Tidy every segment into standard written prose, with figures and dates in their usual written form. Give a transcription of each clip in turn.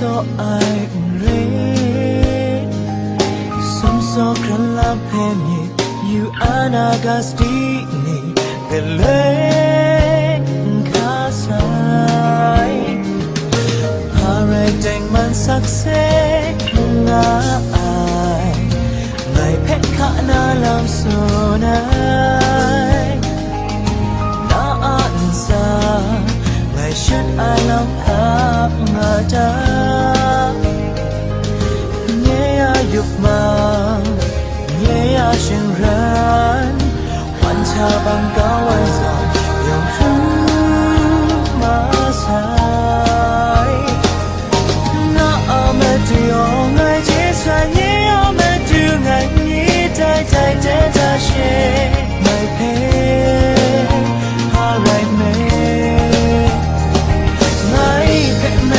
so ai re som so krala pemi you anagasti ni pele kasai hare deng man sakse nga ai ngai phet kha na lam so nai na an sa ngai should I love up nga da nhé ya dục ma nhé ya shin ran hoàn cha bằng cao ai giỏi dòng thứ ma sai na ame dio ngai chỉ sai nhé ame dio ngai nhé tai tai tai ta she ngai pe ha rai me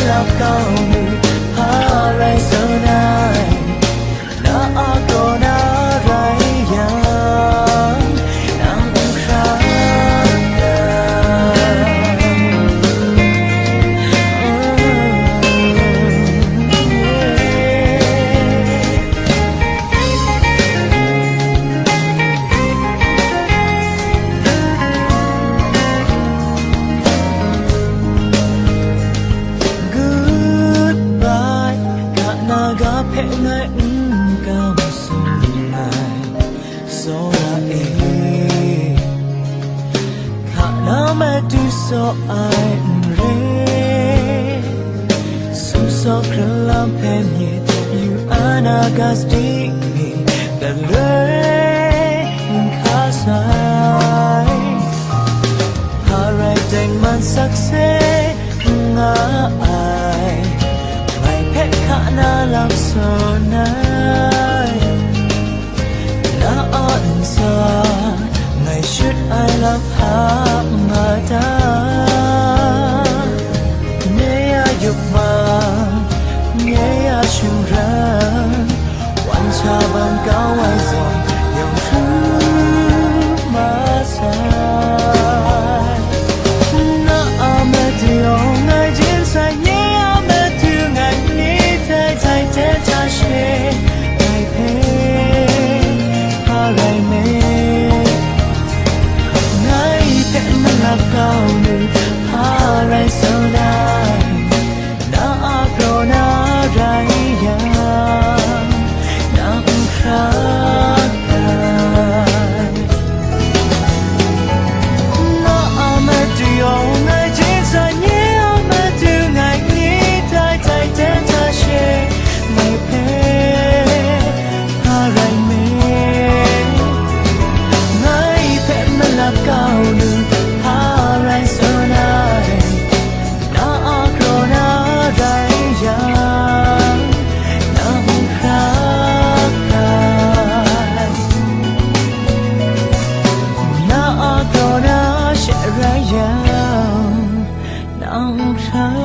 love cao như ha rai so nai na a ko na rai yang nang kha phe ngai cao sung nai so la e kha na ma tu so ai re sum so krala phe mi you anagasti ni the le kha sai hare deng man sakse nga ai khả na làm so nai na on sa ngày should I love hap nga ta ne ya dục ma ne ya shung ran wan cha bang cao ai rồi dòng thứ ma sai na ame dio ngai jin sai nhé tai tai ta she ngai pe ha rai me ngai pe na la cao nu ha rai so nai na a pro na rai ya na kha na a ma dio ngai jin sa nhé a ma tu ngai ni tai tai ta she ngai pe ha rai me ngai pe ma la cao nu ha rai so nai na a kro na rai ya na kha kai na a kro na she rai ya na kha